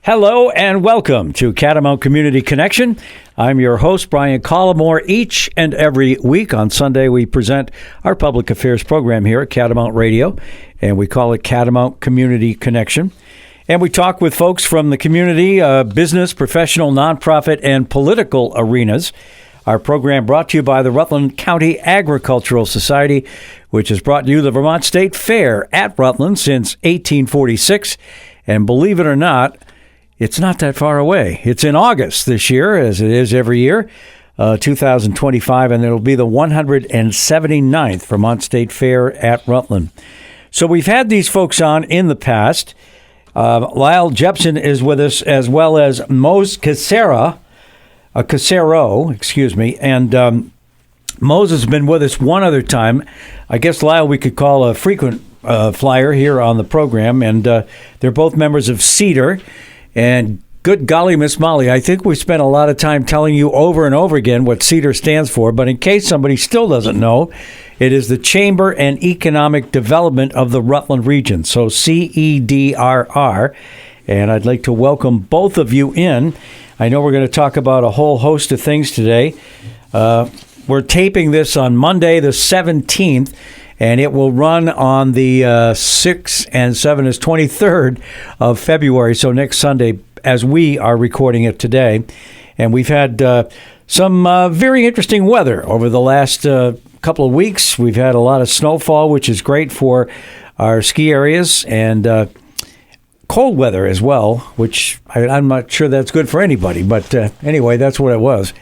Hello and welcome to Catamount Community Connection. I'm your host, Brian Collamore. Each and every week on Sunday, we present our public affairs program here at Catamount Radio, and we call it Catamount Community Connection. And we talk with folks from the community, business, professional, nonprofit, and political arenas. Our program brought to you by the Rutland County Agricultural Society, which has brought you the Vermont State Fair at Rutland since 1846. And believe it or not, it's not that far away. It's in August this year, as it is every year, 2025, and it'll be the 179th Vermont State Fair at Rutland. So we've had these folks on in the past. Lyle Jepson is with us, as well as Mose Cassaro, and Mose has been with us one other time. I guess Lyle we could call a frequent flyer here on the program, and they're both members of CEDRR. And good golly, Miss Molly, I think we spent a lot of time telling you over and over again what CEDRR stands for, but in case somebody still doesn't know, it is the Chamber and Economic Development of the Rutland Region, so CEDRR, and I'd like to welcome both of you in. I know we're going to talk about a whole host of things today. We're taping this on Monday the 17th, and it will run on the 6th and 7th is 23rd of February, so next Sunday, as we are recording it today. And we've had some very interesting weather over the last couple of weeks. We've had a lot of snowfall, which is great for our ski areas, and cold weather as well, which I'm not sure that's good for anybody. But anyway, that's what it was.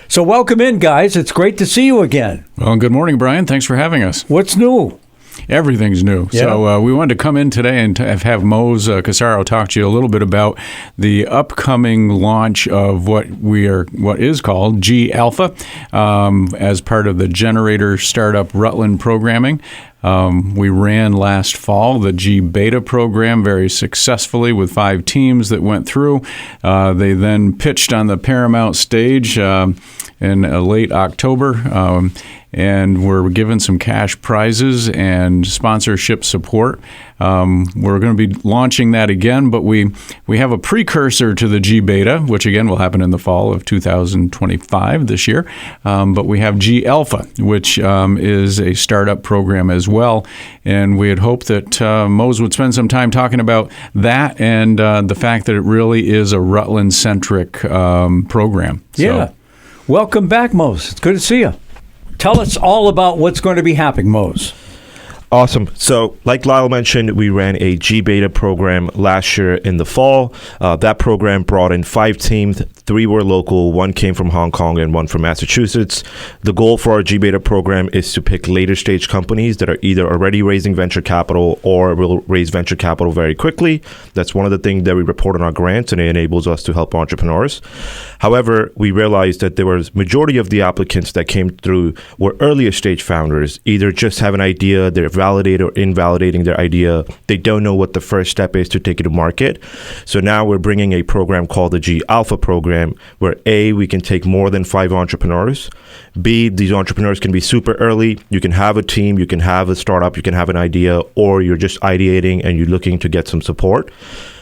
So welcome in, guys. It's great to see you again. Well, good morning, Brian. Thanks for having us. What's new? Everything's new. Yeah. So we wanted to come in today and have Mose Cassaro talk to you a little bit about the upcoming launch of what is called G Alpha as part of the Generator Startup Rutland programming. We ran last fall the G Beta program very successfully with 5 teams that went through. They then pitched on the Paramount stage in late October, and we're given some cash prizes and sponsorship support. We're going to be launching that again, but we have a precursor to the G Beta, which again will happen in the fall of 2025 this year. But we have G Alpha, which is a startup program as well. And we had hoped that Mose would spend some time talking about that and the fact that it really is a Rutland-centric program. So. Yeah. Welcome back, Mose. It's good to see you. Tell us all about what's going to be happening, Mose. Awesome. So like Lyle mentioned, we ran a G Beta program last year in the fall. That program brought in 5 teams. 3 were local, 1 came from Hong Kong, and 1 from Massachusetts. The goal for our G Beta program is to pick later stage companies that are either already raising venture capital or will raise venture capital very quickly. That's one of the things that we report on our grants, and it enables us to help entrepreneurs. However, we realized that there was majority of the applicants that came through were earlier stage founders, either just have an idea, they're validating or invalidating their idea. They don't know what the first step is to take it to market. So now we're bringing a program called the G Alpha program, where A, we can take more than 5 entrepreneurs. B, these entrepreneurs can be super early. You can have a team, you can have a startup, you can have an idea, or you're just ideating and you're looking to get some support.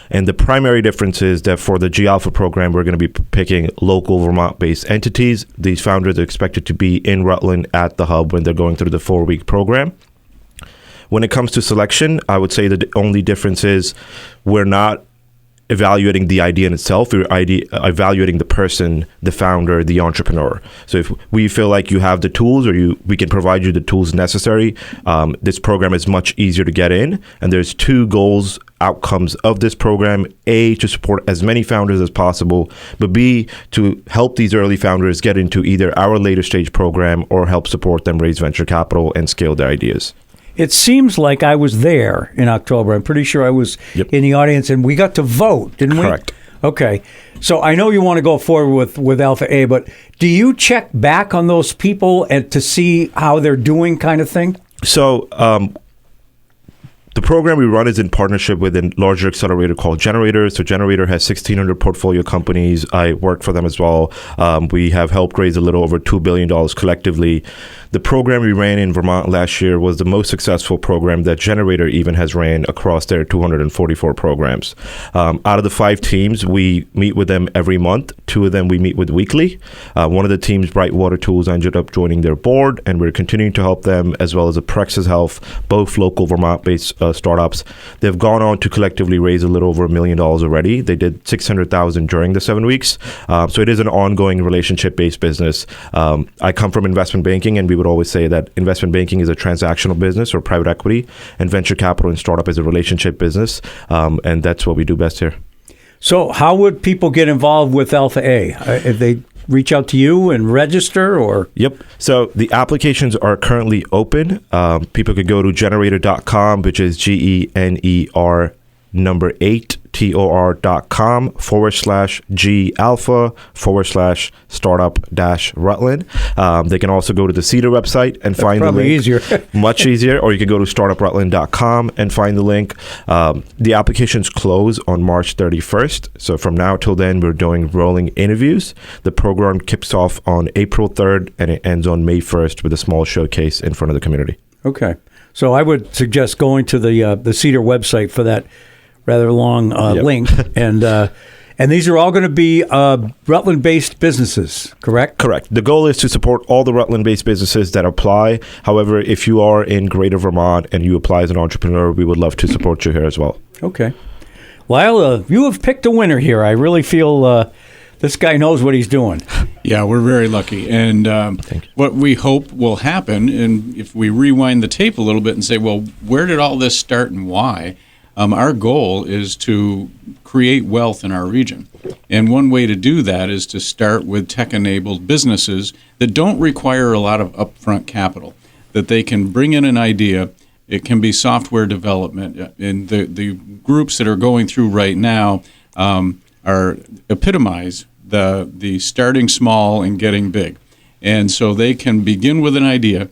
And the primary difference is that for the G Alpha program, we're going to be picking local Vermont-based entities. These founders are expected to be in Rutland at the hub when they're going through the 4-week program. When it comes to selection, I would say that the only difference is we're not evaluating the idea in itself. We're evaluating the person, the founder, the entrepreneur. So if we feel like you have the tools, or we can provide you the tools necessary, this program is much easier to get in. And there's 2 outcomes of this program: A, to support as many founders as possible, but B, to help these early founders get into either our later stage program or help support them raise venture capital and scale their ideas. It seems like I was there in October. I'm pretty sure I was in the audience, and we got to vote, didn't we? Correct. Okay. So I know you want to go forward with Alpha A, but do you check back on those people and to see how they're doing, kind of thing? So the program we run is in partnership with a larger accelerator called Generator. So Generator has 1,600 portfolio companies. I work for them as well. We have helped raise a little over $2 billion collectively. The program we ran in Vermont last year was the most successful program that Generator even has ran across their 244 programs. Out of the 5 teams, we meet with them every month. 2 of them we meet with weekly. One of the teams, Bright Water Tools, ended up joining their board, and we're continuing to help them, as well as Aprexis Health, both local Vermont-based startups. They've gone on to collectively raise a little over $1 million already. They did $600,000 during the 7 weeks. So it is an ongoing relationship-based business. I come from investment banking, and we would always say that investment banking is a transactional business or private equity, and venture capital and startup is a relationship business. And that's what we do best here. So how would people get involved with Alpha A? If they reach out to you and register, or? Yep. So the applications are currently open. People could go to generator.com, which is GENER number 8 TOR.com/G Alpha/startup-Rutland. They can also go to the CEDRR website and find the link. Easier. Much easier. Or you can go to startuprutland.com and find the link. The applications close on March 31st. So from now till then, we're doing rolling interviews. The program kicks off on April 3rd and it ends on May 1st with a small showcase in front of the community. Okay. So I would suggest going to the CEDRR website for that rather long link, and these are all going to be Rutland-based businesses, correct? Correct. The goal is to support all the Rutland-based businesses that apply. However, if you are in Greater Vermont and you apply as an entrepreneur, we would love to support you here as well. Okay. Lyle, you have picked a winner here. I really feel this guy knows what he's doing. Yeah, we're very lucky. And what we hope will happen, and if we rewind the tape a little bit and say, well, where did all this start and why? Our goal is to create wealth in our region. And one way to do that is to start with tech-enabled businesses that don't require a lot of upfront capital, that they can bring in an idea. It can be software development. And the groups that are going through right now are epitomize the starting small and getting big. And so they can begin with an idea.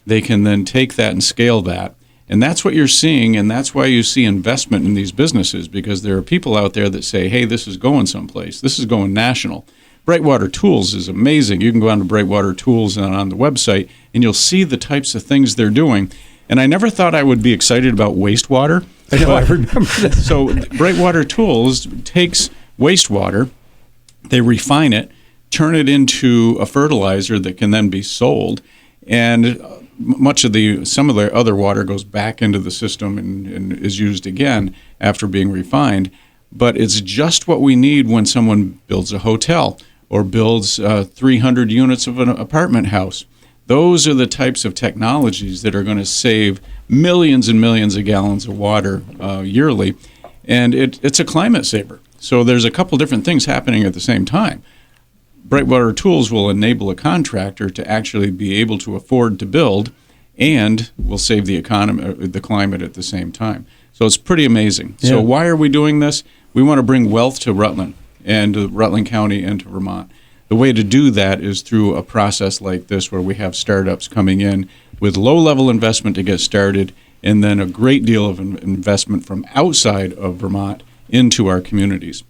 They can then take that and scale that. And that's what you're seeing, and that's why you see investment in these businesses, because there are people out there that say, hey, this is going someplace. This is going national. Brightwater Tools is amazing. You can go on to Brightwater Tools and on the website, and you'll see the types of things they're doing. And I never thought I would be excited about wastewater. I know, I remember that. So Brightwater Tools takes wastewater, they refine it, turn it into a fertilizer that can then be sold, and some of the other water goes back into the system and is used again after being refined. But it's just what we need when someone builds a hotel or builds 300 units of an apartment house. Those are the types of technologies that are going to save millions and millions of gallons of water yearly. And it's a climate saver. So there's a couple different things happening at the same time. Brightwater Tools will enable a contractor to actually be able to afford to build, and will save the economy, the climate at the same time. So it's pretty amazing. Yeah. So why are we doing this? We want to bring wealth to Rutland and to Rutland County and to Vermont. The way to do that is through a process like this, where we have startups coming in with low-level investment to get started, and then a great deal of investment from outside of Vermont into our communities.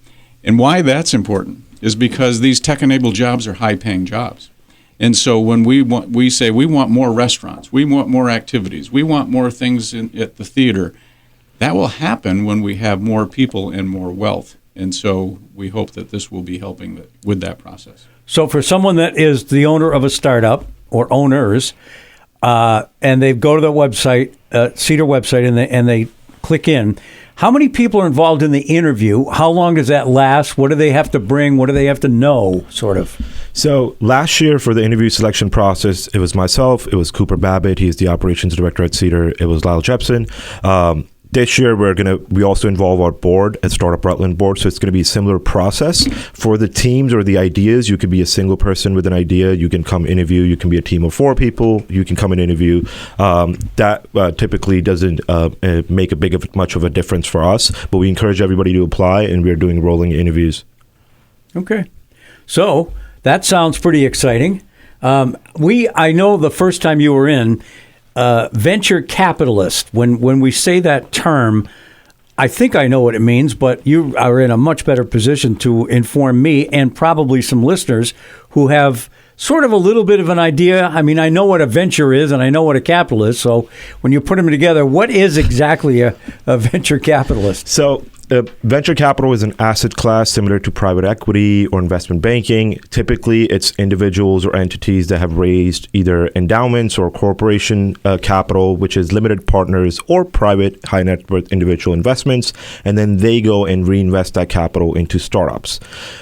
And why that's important is because these tech-enabled jobs are high-paying jobs. And so when we say we want more restaurants, we want more activities, we want more things at the theater, that will happen when we have more people and more wealth. And so we hope that this will be helping with that process. So for someone that is the owner of a startup or owners, and they go to the website, CEDRR website, and they click in, how many people are involved in the interview? How long does that last? What do they have to bring? What do they have to know, sort of? So last year for the interview selection process, it was myself, it was Cooper Babbitt, he's the operations director at CEDRR, it was Lyle Jepson. This year, we also involve our board at Startup Rutland board, so it's going to be a similar process. For the teams or the ideas, you could be a single person with an idea. You can come interview. You can be a team of 4 people. You can come and interview. That typically doesn't make much of a difference for us, but we encourage everybody to apply, and we're doing rolling interviews. Okay. So that sounds pretty exciting. I know the first time you were in, venture capitalist, when we say that term, I think I know what it means, but you are in a much better position to inform me and probably some listeners who have sort of a little bit of an idea? I mean, I know what a venture is and I know what a capital is. So when you put them together, what is exactly a venture capitalist? So venture capital is an asset class similar to private equity or investment banking. Typically, it's individuals or entities that have raised either endowments or corporation capital, which is limited partners or private high net worth individual investments, and then they go and reinvest that capital into startups.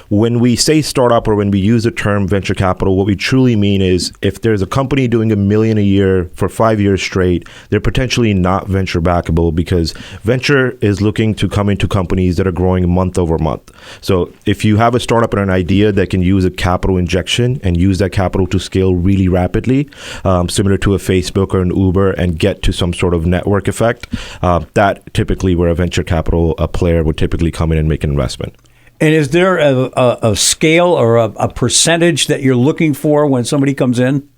When we say startup or when we use the term venture capital, what we truly mean is if there's a company doing $1 million a year for 5 years straight, they're potentially not venture backable because venture is looking to come into companies that are growing month over month. So if you have a startup and an idea that can use a capital injection and use that capital to scale really rapidly, similar to a Facebook or an Uber, and get to some sort of network effect, that typically where a venture capital player would typically come in and make an investment. And is there a scale or a percentage that you're looking for when somebody comes in?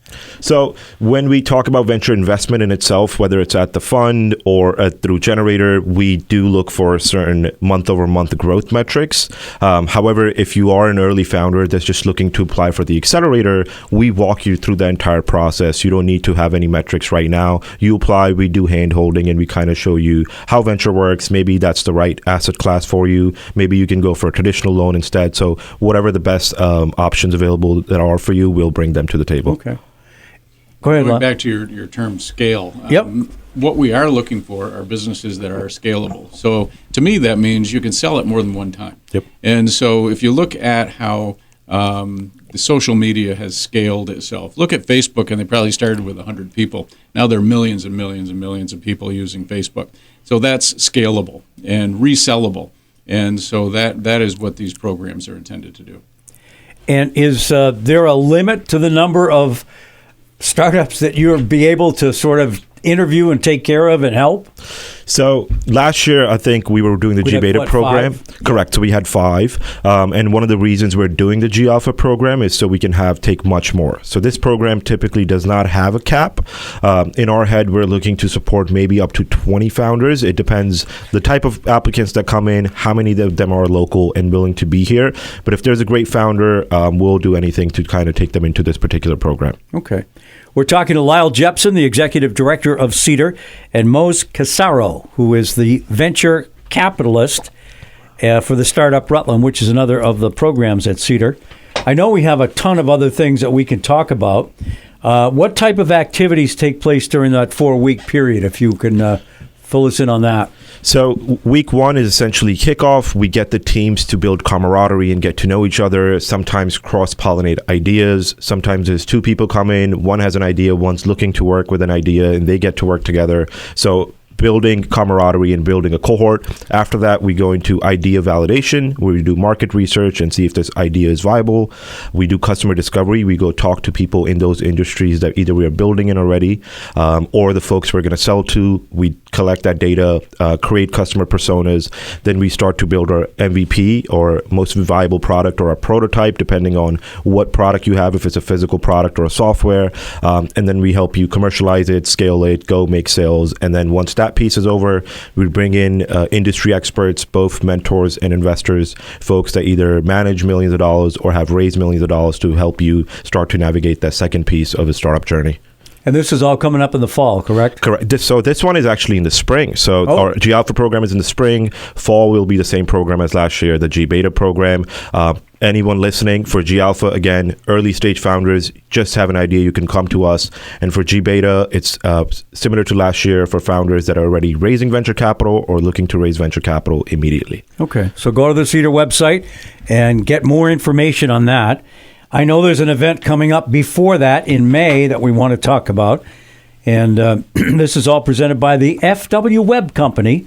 So when we talk about venture investment in itself, whether it's at the fund or through Generator, we do look for certain month-over-month growth metrics. However, if you are an early founder that's just looking to apply for the accelerator, we walk you through the entire process. You don't need to have any metrics right now. You apply, we do hand-holding, and we kind of show you how venture works. Maybe that's the right asset class for you. Maybe you can go for a traditional loan instead. So whatever the best options available that are for you, we'll bring them to the table. Okay. Go ahead, Going back to your term scale, Yep. What we are looking for are businesses that are scalable. So to me, that means you can sell it more than one time. Yep. And so if you look at how the social media has scaled itself, look at Facebook, and they probably started with 100 people. Now there are millions and millions and millions of people using Facebook. So that's scalable and resellable. And so that is what these programs are intended to do. And is there a limit to the number of startups that you'll be able to sort of interview and take care of and help? So last year, I think we were doing the G-Beta program. 5? Correct. So we had 5. And one of the reasons we're doing the G-Alpha program is so we can take much more. So this program typically does not have a cap. In our head, we're looking to support maybe up to 20 founders. It depends the type of applicants that come in, how many of them are local and willing to be here. But if there's a great founder, we'll do anything to kind of take them into this particular program. Okay. We're talking to Lyle Jepson, the executive director of CEDRR, and Mose Cassaro, who is the venture capitalist for the Startup Rutland, which is another of the programs at CEDRR. I know we have a ton of other things that we can talk about. What type of activities take place during that 4-week period, if you can fill us in on that? So week 1 is essentially kickoff. We get the teams to build camaraderie and get to know each other, sometimes cross-pollinate ideas. Sometimes there's 2 people come in, one has an idea, one's looking to work with an idea, and they get to work together. So building camaraderie and building a cohort. After that, we go into idea validation, where we do market research and see if this idea is viable. We do customer discovery. We go talk to people in those industries that either we are building in already or the folks we're going to sell to. We collect that data, create customer personas. Then we start to build our MVP, or most viable product, or a prototype, depending on what product you have, if it's a physical product or a software. And then we help you commercialize it, scale it, go make sales. And then once that piece is over, we bring in industry experts, both mentors and investors, folks that either manage millions of dollars or have raised millions of dollars to help you start to navigate that second piece of the startup journey. And this is all coming up in the fall, correct? Correct. So this one is actually in the spring. So our G-Alpha program is in the spring. Fall will be the same program as last year, the G-Beta program. Anyone listening, for G-Alpha, again, early stage founders, just have an idea, you can come to us. And for G-Beta, it's similar to last year for founders that are already raising venture capital or looking to raise venture capital immediately. Okay. So go to the CEDRR website and get more information on that. I know there's an event coming up before that in May that we want to talk about. And this is all presented by the FW Web Company.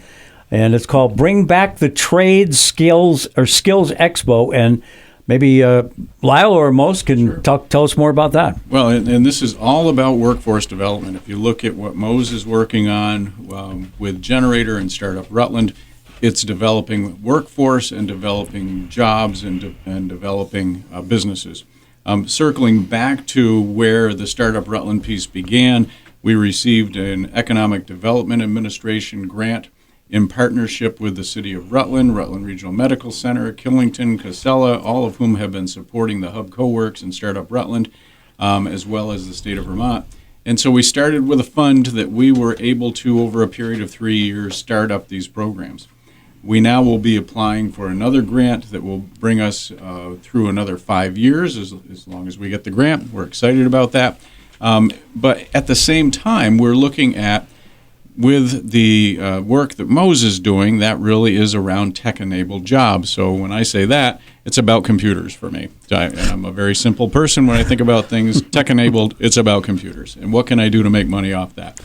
And it's called Bring Back the Trade Skills Expo. And maybe Lyle or Mose can tell us more about that. Well, and this is all about workforce development. If you look at what Mose is working on with Generator and Startup Rutland, it's developing workforce and developing jobs and developing businesses. Circling back to where the Startup Rutland piece began, we received an Economic Development Administration grant in partnership with the City of Rutland, Rutland Regional Medical Center, Killington, Casella, all of whum have been supporting the Hub Co-works and Startup Rutland. as well as the state of Vermont. And so we started with a fund that we were able to, over a period of 3 years, start up these programs. We now will be applying for another grant that will bring us through another 5 years, as long as we get the grant. We're excited about that. But at the same time, we're looking at, with the work that Mose is doing, that really is around tech-enabled jobs. So when I say that, it's about computers for me. And I'm a very simple person. When I think about things tech-enabled, it's about computers. And what can I do to make money off that?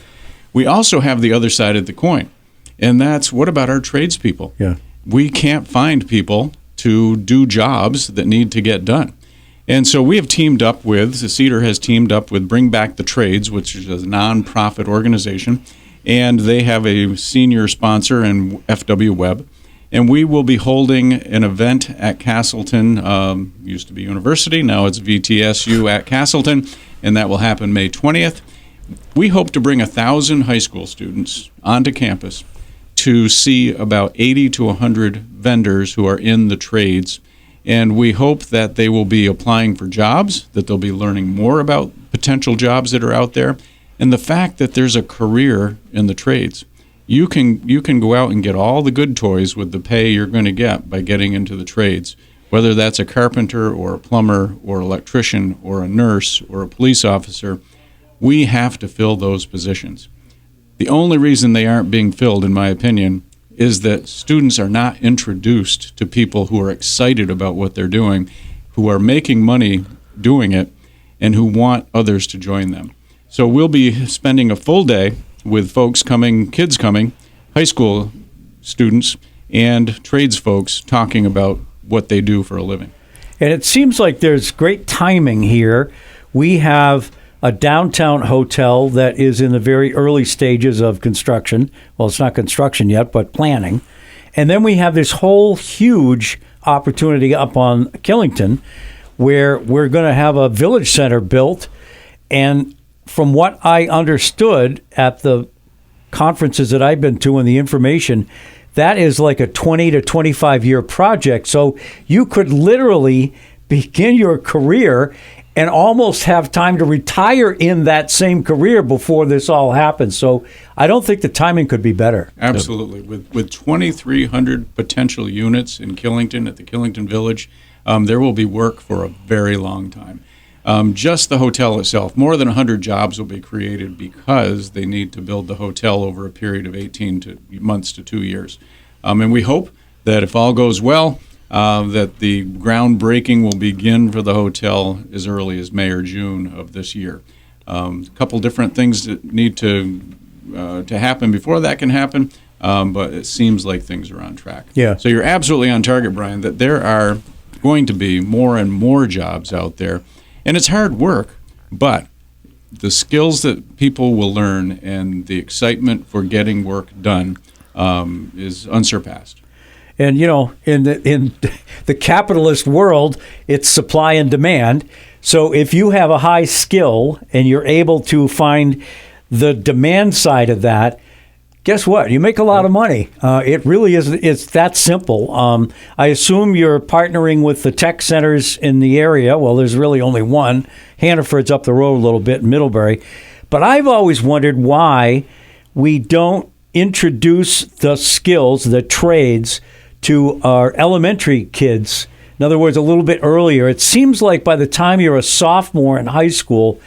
We also have the other side of the coin, and that's, what about our tradespeople? Yeah. We can't find people to do jobs that need to get done. And so we have teamed up with, CEDRR has teamed up with Bring Back the Trades, which is a nonprofit organization, and they have a senior sponsor in FW Webb. And we will be holding an event at Castleton, used to be University, now it's VTSU at Castleton, and that will happen May 20th. We hope to bring 1,000 high school students onto campus to see about 80 to 100 vendors who are in the trades. And we hope that they will be applying for jobs, that they'll be learning more about potential jobs that are out there, and the fact that there's a career in the trades. You can go out and get all the good toys with the pay you're going to get by getting into the trades, whether that's a carpenter or a plumber or electrician or a nurse or a police officer. We have to fill those positions. The only reason they aren't being filled, in my opinion, is that students are not introduced to people who are excited about what they're doing, who are making money doing it, and who want others to join them. So we'll be spending a full day with folks coming, kids coming, high school students, and trades folks talking about what they do for a living. And it seems like there's great timing here. We have a downtown hotel that is in the very early stages of construction. Well, it's not construction yet, but planning. And then we have this whole huge opportunity up on Killington where we're going to have a village center built. And from what I understood at the conferences that I've been to and the information, that is like a 20 to 25 year project. So you could literally begin your career and almost have time to retire in that same career before this all happens. So I don't think the timing could be better. Absolutely. With 2,300 potential units in Killington at the Killington Village, there will be work for a very long time. Just the hotel itself, more than 100 jobs will be created because they need to build the hotel over a period of 18 months to 2 years. And we hope that if all goes well, that the groundbreaking will begin for the hotel as early as May or June of this year. A couple different things that need to happen before that can happen, but it seems like things are on track. Yeah. So you're absolutely on target, Brian, that there are going to be more and more jobs out there. And it's hard work, but the skills that people will learn and the excitement for getting work done is unsurpassed. And, you know, in the capitalist world, it's supply and demand. So if you have a high skill and you're able to find the demand side of that, guess what? You make a lot of money. It really is. It's that simple. I assume you're partnering with the tech centers in the area. Well, there's really only one. Hannaford's up the road a little bit in Middlebury. But I've always wondered why we don't introduce the skills, the trades, to our elementary kids. In other words, a little bit earlier. It seems like by the time you're a sophomore in high school,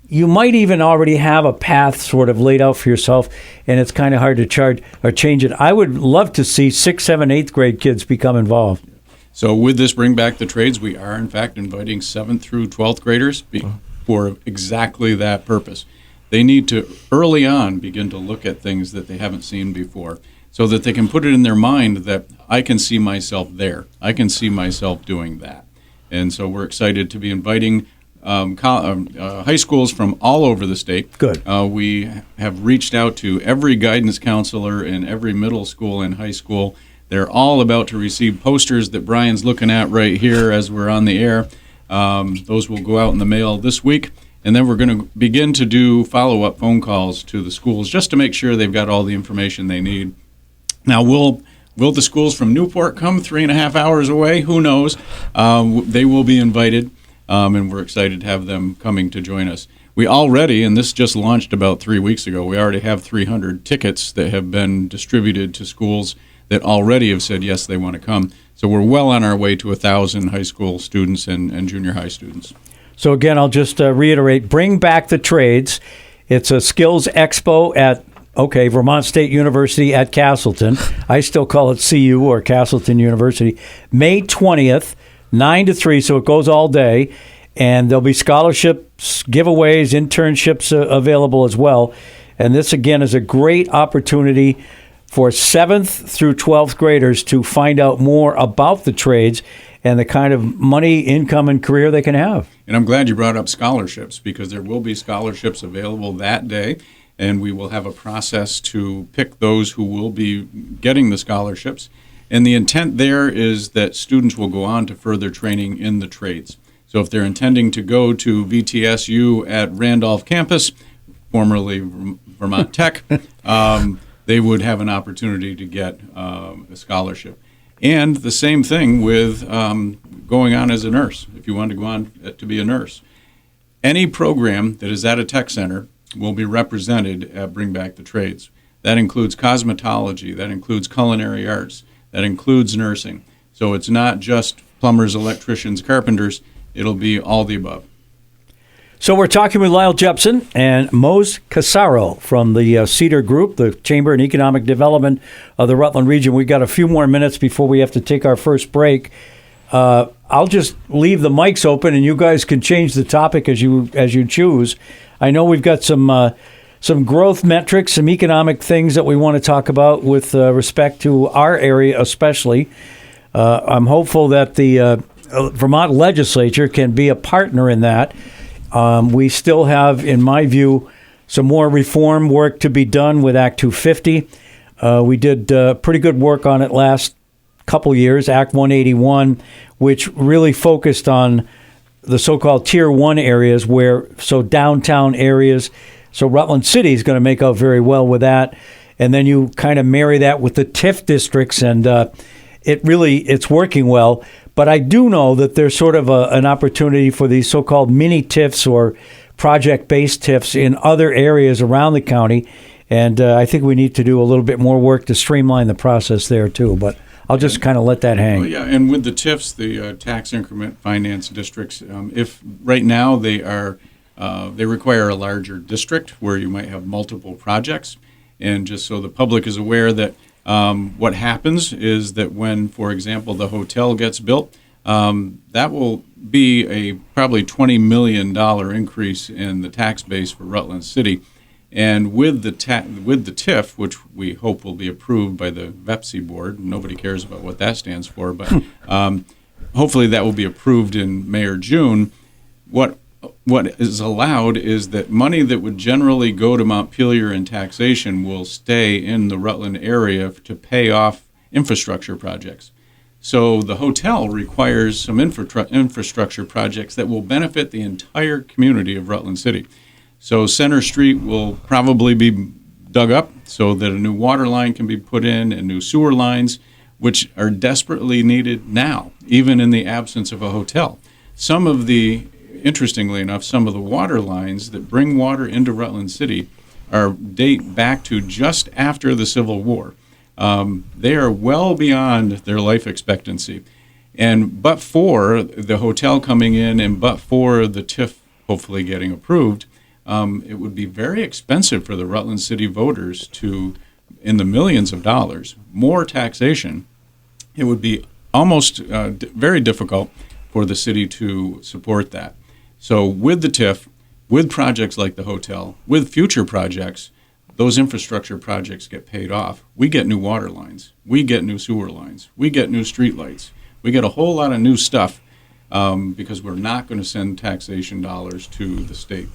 you might even already have a path sort of laid out for yourself, and it's kind of hard to charge or change it. I would love to see 6th, 7th, 8th grade kids become involved. So with this Bring Back the Trades, we are, in fact, inviting 7th through 12th graders for exactly that purpose. They need to, early on, begin to look at things that they haven't seen before so that they can put it in their mind that I can see myself there. I can see myself doing that. And so we're excited to be inviting high schools from all over the state. Good. We have reached out to every guidance counselor in every middle school and high school. They're all about to receive posters that Brian's looking at right here as we're on the air. Those will go out in the mail this week. And then we're going to begin to do follow-up phone calls to the schools just to make sure they've got all the information they need. Now, will the schools from Newport come 3.5 hours away? Who knows? They will be invited. and we're excited to have them coming to join us. We already, and this just launched about 3 weeks ago, we already have 300 tickets that have been distributed to schools that already have said yes, they want to come. So we're well on our way to 1,000 high school students and junior high students. So again, I'll just reiterate, Bring Back the Trades. It's a skills expo at, Vermont State University at Castleton. I still call it CU or Castleton University. May 20th, 9 to 3, so it goes all day. And there'll be scholarships, giveaways, internships available as well. And this, again, is a great opportunity for 7th through 12th graders to find out more about the trades and the kind of money, income, and career they can have. And I'm glad you brought up scholarships, because there will be scholarships available that day, and we will have a process to pick those who will be getting the scholarships. And the intent there is that students will go on to further training in the trades. So if they're intending to go to VTSU at Randolph campus, formerly Vermont Tech, they would have an opportunity to get a scholarship. And the same thing with going on as a nurse, if you want to go on to be a nurse. Any program that is at a tech center will be represented at Bring Back the Trades. That includes cosmetology, that includes culinary arts, that includes nursing. So it's not just plumbers, electricians, carpenters, it'll be all the above. So we're talking with Lyle Jepson and Mose Cassaro from the CEDRR Group, the Chamber and Economic Development of the Rutland region. We've got a few more minutes before we have to take our first break. I'll just leave the mics open, and you guys can change the topic as you choose. I know we've got some growth metrics, some economic things that we want to talk about with respect to our area especially. I'm hopeful that the Vermont legislature can be a partner in that. We still have, in my view, some more reform work to be done with Act 250. We did pretty good work on it last couple years, Act 181, which really focused on the so-called Tier 1 areas, so downtown areas. So Rutland City is going to make out very well with that. And then you kind of marry that with the TIF districts, and it's working well. But I do know that there's sort of an opportunity for these so-called mini TIFs or project-based TIFs in other areas around the county. And I think we need to do a little bit more work to streamline the process there, too. But I'll just kind of let that hang. Well, yeah, and with the TIFs, the tax increment finance districts, if right now they require a larger district where you might have multiple projects. And just so the public is aware that what happens is that when, for example, the hotel gets built, that will be a probably $20 million increase in the tax base for Rutland City. And with the TIF, which we hope will be approved by the VEPC board, nobody cares about what that stands for, but hopefully that will be approved in May or June. What is allowed is that money that would generally go to Montpelier in taxation will stay in the Rutland area to pay off infrastructure projects. So the hotel requires some infrastructure projects that will benefit the entire community of Rutland City. So Center Street will probably be dug up so that a new water line can be put in and new sewer lines, which are desperately needed now, even in the absence of a hotel. Interestingly enough, some of the water lines that bring water into Rutland City date back to just after the Civil War. They are well beyond their life expectancy. But for the hotel coming in and but for the TIF hopefully getting approved, it would be very expensive for the Rutland City voters to, in the millions of dollars, more taxation. It would be almost very difficult for the city to support that. So with the TIF, with projects like the hotel, with future projects, those infrastructure projects get paid off. We get new water lines. We get new sewer lines. We get new street lights. We get a whole lot of new stuff because we're not going to send taxation dollars to the state.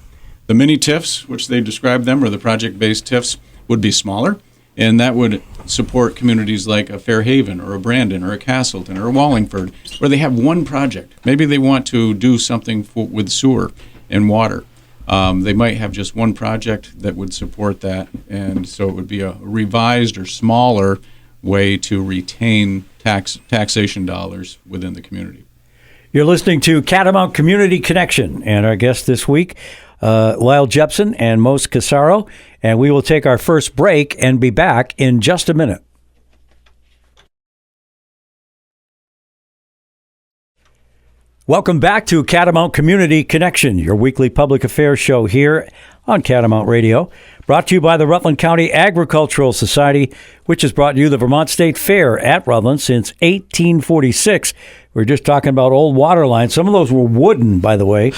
The mini TIFs, which they describe them, or the project-based TIFs, would be smaller, and that would support communities like a Fairhaven or a Brandon or a Castleton or a Wallingford, where they have one project. Maybe they want to do something with sewer and water. They might have just one project that would support that, and so it would be a revised or smaller way to retain taxation dollars within the community. You're listening to Catamount Community Connection, and our guest this week, Lyle Jepson and Mose Cassaro, and we will take our first break and be back in just a minute. Welcome back to Catamount Community Connection, your weekly public affairs show here on Catamount Radio, brought to you by the Rutland County Agricultural Society, which has brought you the Vermont State Fair at Rutland since 1846. We're just talking about old water lines. Some of those were wooden, by the way,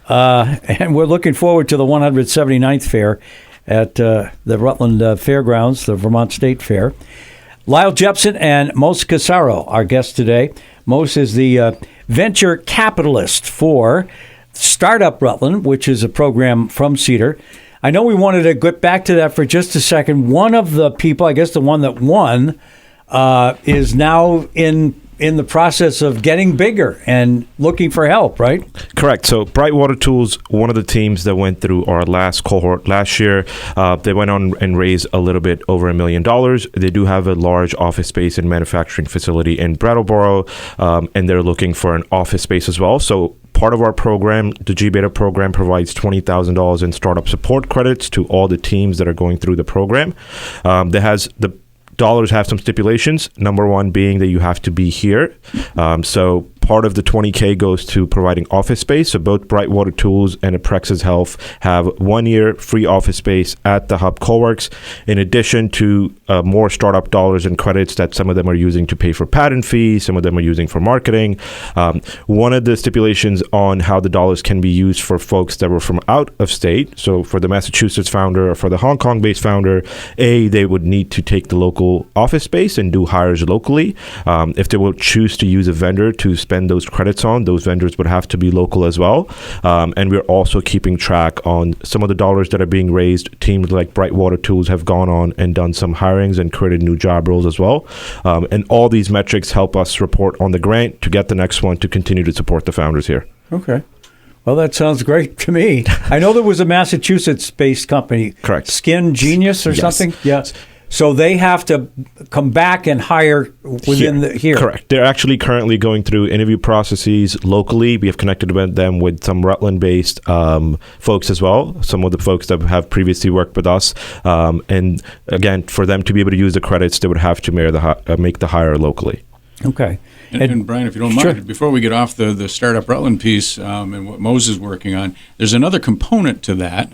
and we're looking forward to the 179th Fair at the Rutland Fairgrounds, the Vermont State Fair. Lyle Jepson and Mose Cassaro, our guests today. Mose is the venture capitalist for Startup Rutland, which is a program from CEDRR. I know we wanted to get back to that for just a second. One of the people, I guess the one that won, is now in the process of getting bigger and looking for help, right? Correct. So Brightwater Tools, one of the teams that went through our last cohort last year, they went on and raised a little bit over $1 million. They do have a large office space and manufacturing facility in Brattleboro, and they're looking for an office space as well. So part of our program, the G-Beta program, provides $20,000 in startup support credits to all the teams that are going through the program. The dollars have some stipulations. Number one being that you have to be here. So part of the $20K goes to providing office space. So both Brightwater Tools and Aprexis Health have 1 year free office space at the Hub Coworks, in addition to more startup dollars and credits that some of them are using to pay for patent fees, some of them are using for marketing. One of the stipulations on how the dollars can be used for folks that were from out of state, so for the Massachusetts founder or for the Hong Kong-based founder, they would need to take the local office space and do hires locally. If they will choose to use a vendor to spend those credits on, those vendors would have to be local as well. And we're also keeping track on some of the dollars that are being raised. Teams like Brightwater Tools have gone on and done some hirings and created new job roles as well. And all these metrics help us report on the grant to get the next one to continue to support the founders here. Okay. Well, that sounds great to me. I know there was a Massachusetts-based company. Correct. Skin Genius or something? Yes. So they have to come back and hire within here. Correct. They're actually currently going through interview processes locally. We have connected with them with some Rutland-based folks as well, some of the folks that have previously worked with us. And again, for them to be able to use the credits, they would have to make the hire locally. Okay. And Brian, if you don't mind, before we get off the Startup Rutland piece and what Mose is working on, there's another component to that.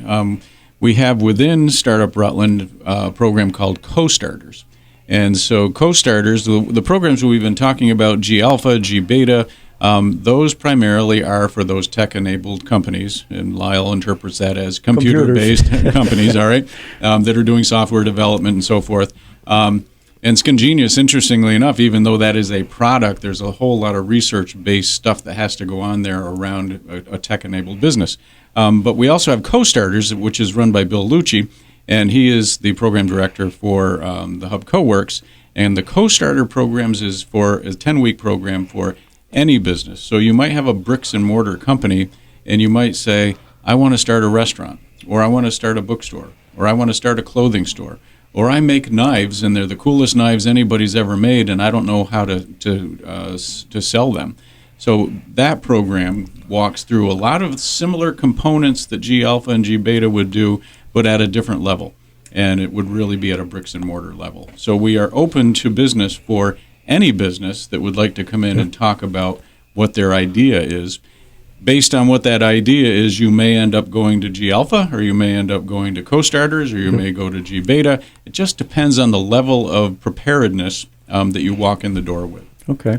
We have within Startup Rutland a program called Co-Starters. And so Co-Starters, the programs we've been talking about, G-Alpha, G-Beta, those primarily are for those tech-enabled companies, and Lyle interprets that as computer-based companies, all right, that are doing software development and so forth. And Skin Genius, interestingly enough, even though that is a product, there's a whole lot of research-based stuff that has to go on there around a tech-enabled business. But we also have Co-Starters, which is run by Bill Lucci, and he is the program director for the Hub Coworks. And the Co-Starter programs is for a 10-week program for any business. So you might have a bricks-and-mortar company, and you might say, I want to start a restaurant, or I want to start a bookstore, or I want to start a clothing store. Or I make knives, and they're the coolest knives anybody's ever made, and I don't know how to sell them. So that program walks through a lot of similar components that G-Alpha and G-Beta would do, but at a different level. And it would really be at a bricks and mortar level. So we are open to business for any business that would like to come in and talk about what their idea is. Based on what that idea is, you may end up going to G-Alpha, or you may end up going to Co-Starters, or you may go to G-Beta. It just depends on the level of preparedness that you walk in the door with. Okay.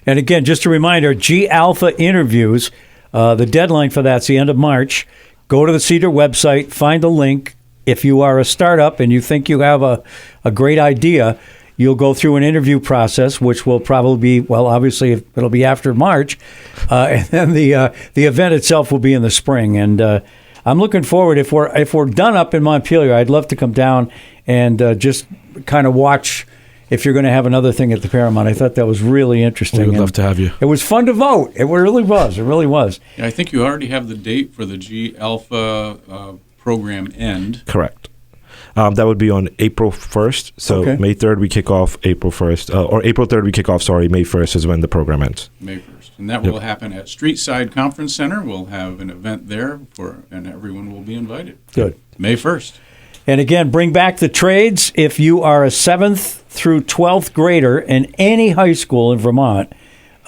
And again, just a reminder, G-Alpha interviews, the deadline for that's the end of March. Go to the CEDRR website, find the link. If you are a startup and you think you have a great idea, you'll go through an interview process, which will probably be, well, obviously it'll be after March, and then the event itself will be in the spring. And I'm looking forward. If we're done up in Montpelier, I'd love to come down and just kind of watch. If you're going to have another thing at the Paramount, I thought that was really interesting. We would love to have you. It was fun to vote. It really was. It really was. Yeah, I think you already have the date for the G-Alpha program end. Correct. That would be on April 1st. So Okay. May 3rd we kick off April 1st, or April 3rd we kick off. Sorry, May 1st is when the program ends. May 1st. And that will happen at Streetside Conference Center. We'll have an event there and everyone will be invited. Good. May 1st. And again, bring back the trades. If you are a 7th through 12th grader in any high school in Vermont,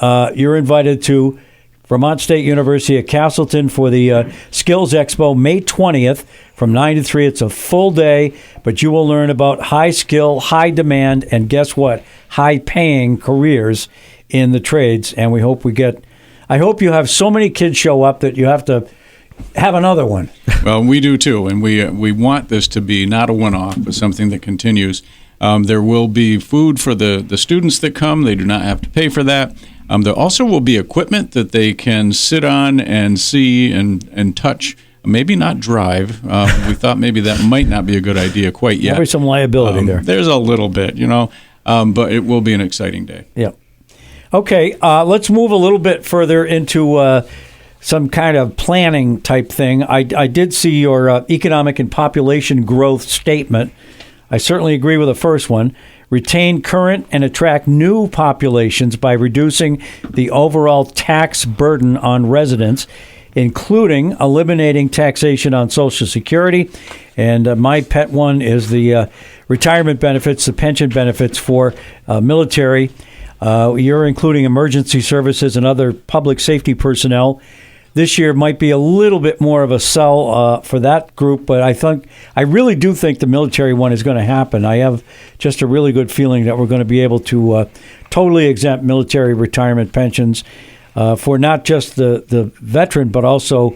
you're invited to Vermont State University at Castleton for the Skills Expo, May 20th from 9 to 3. It's a full day, but you will learn about high skill, high demand, and guess what? High paying careers in the trades. And we hope I hope you have so many kids show up that you have to have another one. Well, we do too, and we want this to be not a one-off, but something that continues. There will be food for the students that come. They do not have to pay for that. There also will be equipment that they can sit on and see and touch. Maybe not drive. We thought maybe that might not be a good idea quite yet. There's some liability there. There's a little bit, but it will be an exciting day. Yeah. Okay, let's move a little bit further into some kind of planning type thing. I did see your economic and population growth statement. I certainly agree with the first one. Retain current and attract new populations by reducing the overall tax burden on residents, including eliminating taxation on Social Security. And my pet one is the retirement benefits, the pension benefits for military. You're including emergency services and other public safety personnel. This year might be a little bit more of a sell for that group, but I really do think the military one is going to happen. I have just a really good feeling that we're going to be able to totally exempt military retirement pensions for not just the veteran, but also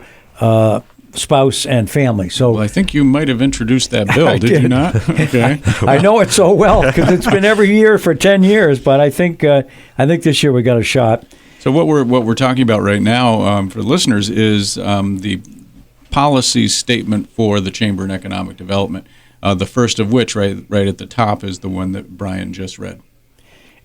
spouse and family. So Well, I think you might have introduced that bill, did you not? Okay. I know it so well because it's been every year for 10 years, but I think this year we got a shot. So what we're talking about right now for listeners is the policy statement for the Chamber and Economic Development. The first of which, right at the top, is the one that Brian just read.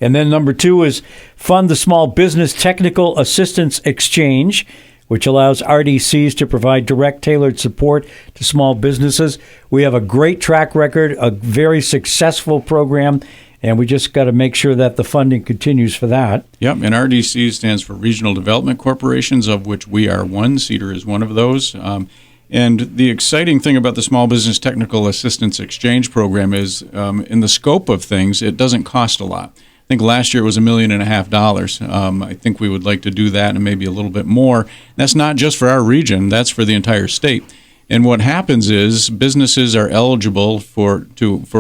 And then number 2 is fund the Small Business Technical Assistance Exchange, which allows RDCs to provide direct tailored support to small businesses. We have a great track record, a very successful program, and we just got to make sure that the funding continues for that. Yep, and RDC stands for Regional Development Corporations, of which we are one. CEDRR is one of those. And the exciting thing about the Small Business Technical Assistance Exchange Program is, in the scope of things, it doesn't cost a lot. I think last year it was $1.5 million. I think we would like to do that and maybe a little bit more. That's not just for our region, that's for the entire state. And what happens is businesses are eligible for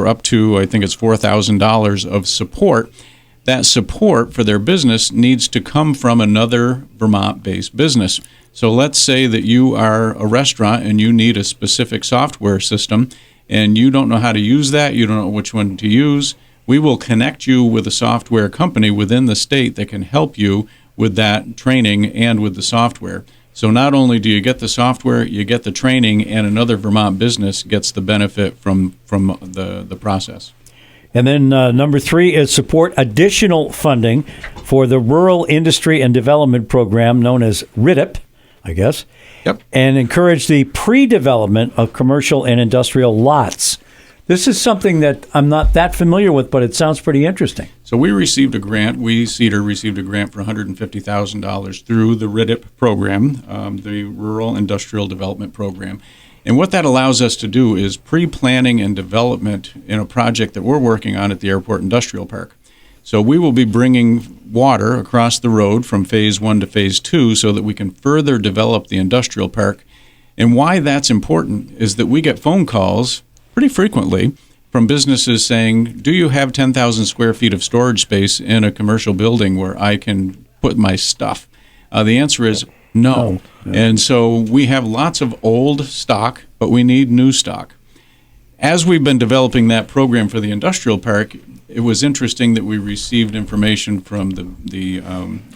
up to, I think it's $4,000 of support. That support for their business needs to come from another Vermont-based business. So let's say that you are a restaurant and you need a specific software system and you don't know how to use that, you don't know which one to use. We will connect you with a software company within the state that can help you with that training and with the software. So not only do you get the software, you get the training, and another Vermont business gets the benefit from the process. And then number 3 is support additional funding for the Rural Industry and Development Program, known as RIDIP, I guess. Yep. And encourage the pre-development of commercial and industrial lots. This is something that I'm not that familiar with, but it sounds pretty interesting. So we received a grant. CEDRR received a grant for $150,000 through the RIDIP program, the Rural Industrial Development Program. And what that allows us to do is pre-planning and development in a project that we're working on at the Airport Industrial Park. So we will be bringing water across the road from Phase 1 to Phase 2 so that we can further develop the industrial park. And why that's important is that we get phone calls pretty frequently from businesses saying, do you have 10,000 square feet of storage space in a commercial building where I can put my stuff? The answer is no. And so we have lots of old stock, but we need new stock. As we've been developing that program for the industrial park, it was interesting that we received information from the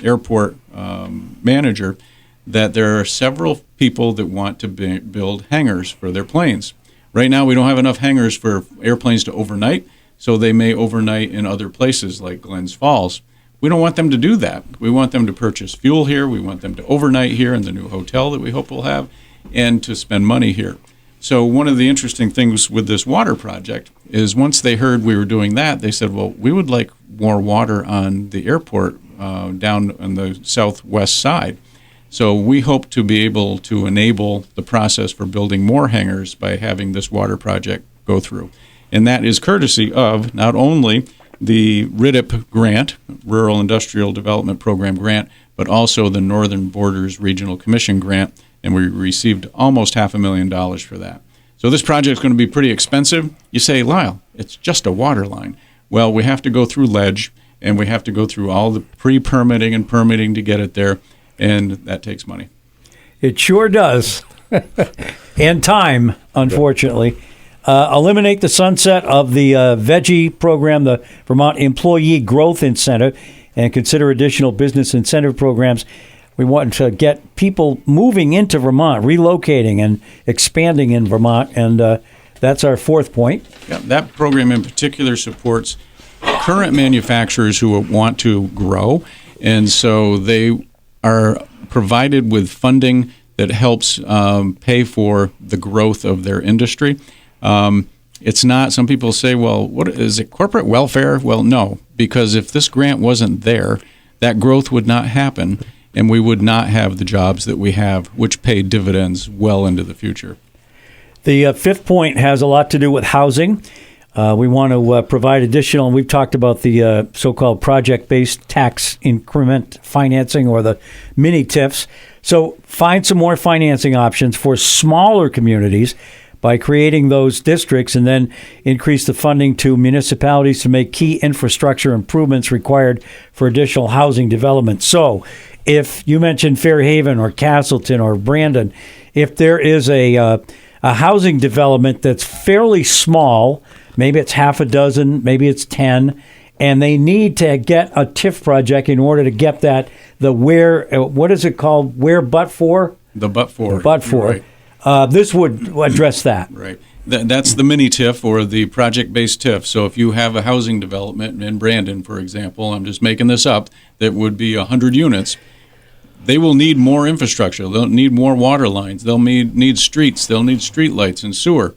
airport manager that there are several people that want to build hangars for their planes. Right now, we don't have enough hangars for airplanes to overnight, so they may overnight in other places like Glens Falls. We don't want them to do that. We want them to purchase fuel here. We want them to overnight here in the new hotel that we hope we'll have and to spend money here. So one of the interesting things with this water project is once they heard we were doing that, they said, well, we would like more water on the airport down on the southwest side. So we hope to be able to enable the process for building more hangars by having this water project go through. And that is courtesy of not only the RIDIP grant, Rural Industrial Development Program grant, but also the Northern Borders Regional Commission grant, and we received almost $500,000 for that. So this project is going to be pretty expensive. You say, Lyle, it's just a water line. Well, we have to go through ledge, and we have to go through all the pre-permitting and permitting to get it there, and that takes money. It sure does. And time, unfortunately. Eliminate the sunset of the VEGI program, the Vermont Employee Growth Incentive, and consider additional business incentive programs. We want to get people moving into Vermont, relocating and expanding in Vermont, and that's our fourth point. Yeah, that program in particular supports current manufacturers who want to grow, and so they are provided with funding that helps pay for the growth of their industry. It's not, some people say, well, what is it, corporate welfare? Well, no, because if this grant wasn't there, that growth would not happen, and we would not have the jobs that we have, which pay dividends well into the future. The fifth point has a lot to do with housing. We want to provide additional, and we've talked about the so-called project-based tax increment financing, or the mini TIFs. So find some more financing options for smaller communities by creating those districts, and then increase the funding to municipalities to make key infrastructure improvements required for additional housing development. So if you mentioned Fairhaven or Castleton or Brandon, if there is a housing development that's fairly small, maybe it's half a dozen, maybe it's 10, and they need to get a TIF project in order to get that, what is it called? Where but for? The but for. The but for. Right. This would address that. Right. That's the mini TIF, or the project-based TIF. So if you have a housing development in Brandon, for example, I'm just making this up, that would be 100 units, they will need more infrastructure. They'll need more water lines. They'll need streets. They'll need street lights and sewer,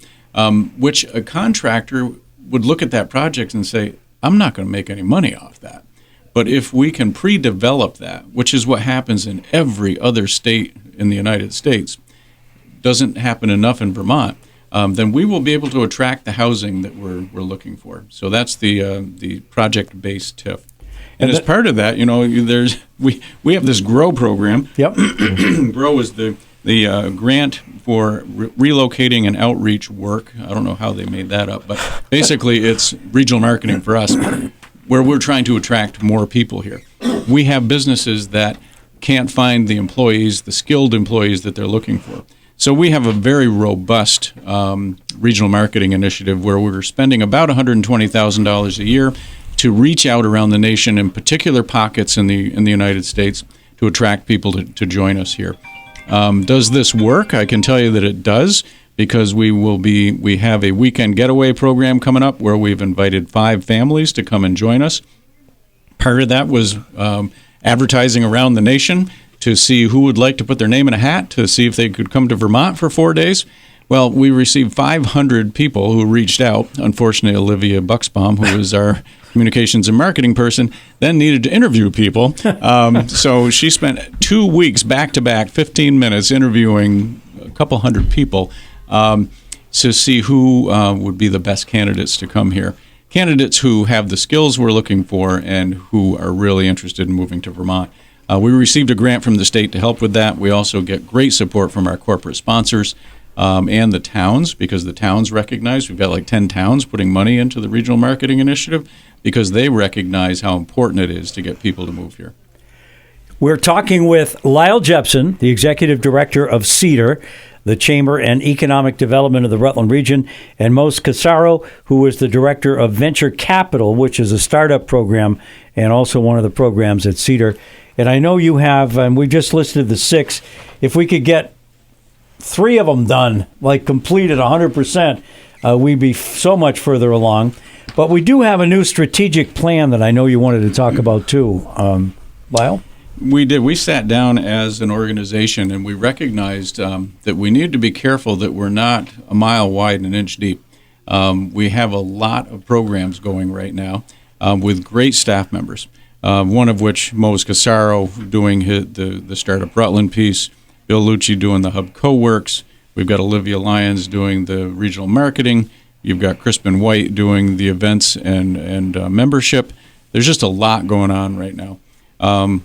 which a contractor would look at that project and say, I'm not going to make any money off that. But if we can pre-develop that, which is what happens in every other state in the United States, doesn't happen enough in Vermont, then we will be able to attract the housing that we're looking for. So that's the project-based TIF. And as part of that, we have this GROW program. Yep. GROW is the grant for relocating and outreach work. I don't know how they made that up, but basically it's regional marketing for us, where we're trying to attract more people here. We have businesses that can't find the employees, the skilled employees that they're looking for. So we have a very robust regional marketing initiative where we're spending about $120,000 a year to reach out around the nation, in particular pockets in the United States, to attract people to join us here. Does this work? I can tell you that it does, because we have a weekend getaway program coming up where we've invited 5 families to come and join us. Part of that was advertising around the nation to see who would like to put their name in a hat to see if they could come to Vermont for 4 days. Well, we received 500 people who reached out. Unfortunately, Olivia Buxbaum, who is our communications and marketing person, then needed to interview people. So she spent 2 weeks back-to-back, 15 minutes interviewing a couple hundred people to see who would be the best candidates to come here. Candidates who have the skills we're looking for and who are really interested in moving to Vermont. We received a grant from the state to help with that. We also get great support from our corporate sponsors and the towns, because the towns recognize, we've got like 10 towns putting money into the regional marketing initiative, because they recognize how important it is to get people to move here. We're talking with Lyle Jepson, the Executive Director of CEDRR, the Chamber and Economic Development of the Rutland Region, and Mose Cassaro, who is the Director of Venture Capital, which is a startup program and also one of the programs at CEDRR. And I know you have, and we just listed the 6. If we could get 3 of them done, like completed 100%, we'd be so much further along. But we do have a new strategic plan that I know you wanted to talk about too. Lyle? We did. We sat down as an organization and we recognized that we needed to be careful that we're not a mile wide and an inch deep. We have a lot of programs going right now with great staff members, one of which Mose Cassaro doing the Startup Rutland piece, Bill Lucci doing the Hub Co-works. We've got Olivia Lyons doing the regional marketing. You've got Crispin White doing the events and membership. There's just a lot going on right now.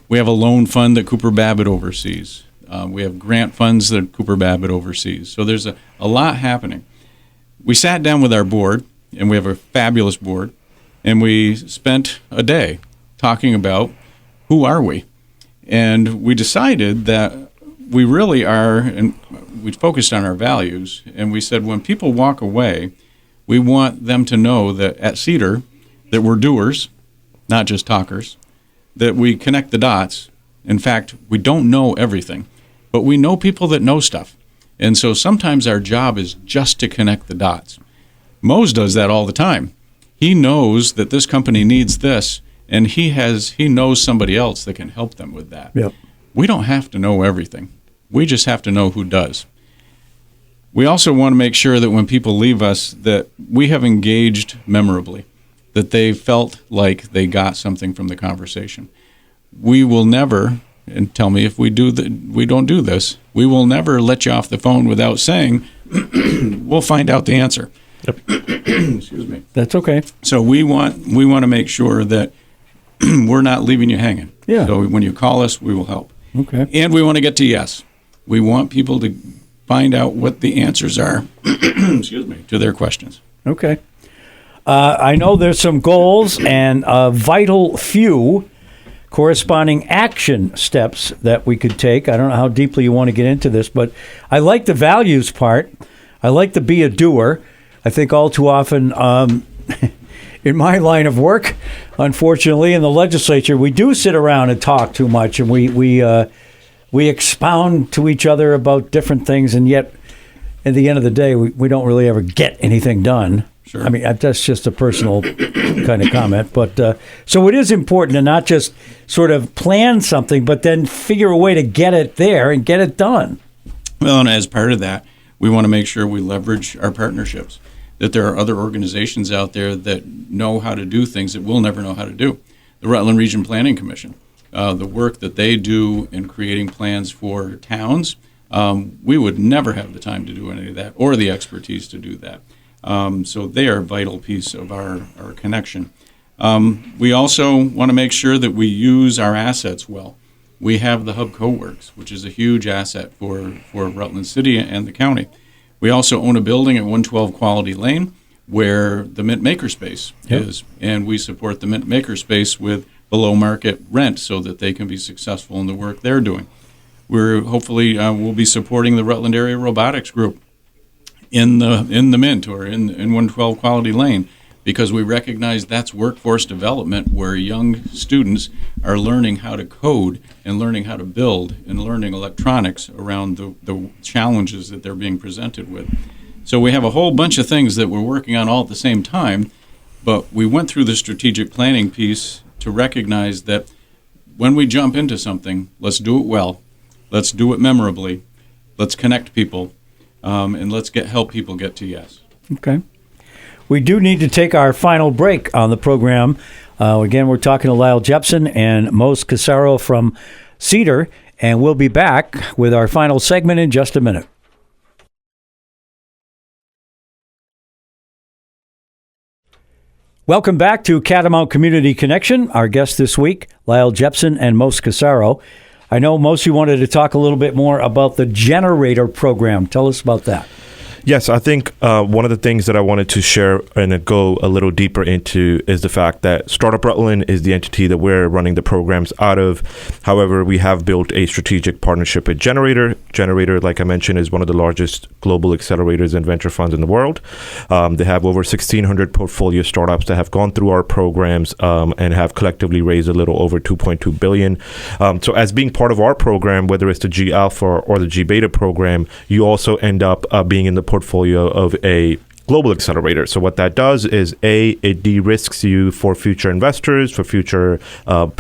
We have a loan fund that Cooper Babbitt oversees. We have grant funds that Cooper Babbitt oversees. So there's a lot happening. We sat down with our board, and we have a fabulous board, and we spent a day talking about who are we. And we decided that we really are, and we focused on our values, and we said when people walk away, we want them to know that at CEDRR that we're doers, not just talkers, that we connect the dots. In fact, we don't know everything, but we know people that know stuff. And so sometimes our job is just to connect the dots. Mose does that all the time. He knows that this company needs this, and he knows somebody else that can help them with that. Yep. We don't have to know everything. We just have to know who does. We also want to make sure that when people leave us that we have engaged memorably, that they felt like they got something from the conversation. We will never, and tell me if we don't do this, we will never let you off the phone without saying, we'll find out the answer. Yep. Excuse me. That's okay. So we want to make sure that we're not leaving you hanging. Yeah. So when you call us, we will help. Okay. And we want to get to yes. We want people to find out what the answers are, excuse me, to their questions. Okay. I know there's some goals and a vital few corresponding action steps that we could take. I don't know how deeply you want to get into this, but I like the values part. I like to be a doer. I think all too often in my line of work, unfortunately, in the legislature, we do sit around and talk too much, and we expound to each other about different things, and yet at the end of the day, we don't really ever get anything done. Sure. I mean, that's just a personal kind of comment. But so it is important to not just sort of plan something, but then figure a way to get it there and get it done. Well, and as part of that, we want to make sure we leverage our partnerships, that there are other organizations out there that know how to do things that we'll never know how to do. The Rutland Region Planning Commission, the work that they do in creating plans for towns, we would never have the time to do any of that or the expertise to do that. So they are a vital piece of our connection. We also want to make sure that we use our assets well. We have the Hub Co-works, which is a huge asset for Rutland City and the county. We also own a building at 112 Quality Lane where the Mint Makerspace is, and we support the Mint Makerspace with below market rent so that they can be successful in the work they're doing. We're hopefully we'll be supporting the Rutland Area Robotics Group in the Mint or in 112 Quality Lane, because we recognize that's workforce development where young students are learning how to code and learning how to build and learning electronics around the challenges that they're being presented with. So we have a whole bunch of things that we're working on all at the same time, but we went through the strategic planning piece to recognize that when we jump into something, let's do it well, let's do it memorably, let's connect people, and let's help people get to yes. Okay. We do need to take our final break on the program. Again, we're talking to Lyle Jepson and Mose Cassaro from CEDRR, and we'll be back with our final segment in just a minute. Welcome back to Catamount Community Connection. Our guests this week, Lyle Jepson and Mose Cassaro. I know, Mose, you wanted to talk a little bit more about the generator program. Tell us about that. Yes, I think one of the things that I wanted to share and go a little deeper into is the fact that Startup Rutland is the entity that we're running the programs out of. However, we have built a strategic partnership with Generator. Generator, like I mentioned, is one of the largest global accelerators and venture funds in the world. They have over 1,600 portfolio startups that have gone through our programs and have collectively raised a little over $2.2 billion. So as being part of our program, whether it's the G Alpha or the G Beta program, you also end up being in the portfolio of a global accelerator. So what that does is, it de-risks you for future investors, for future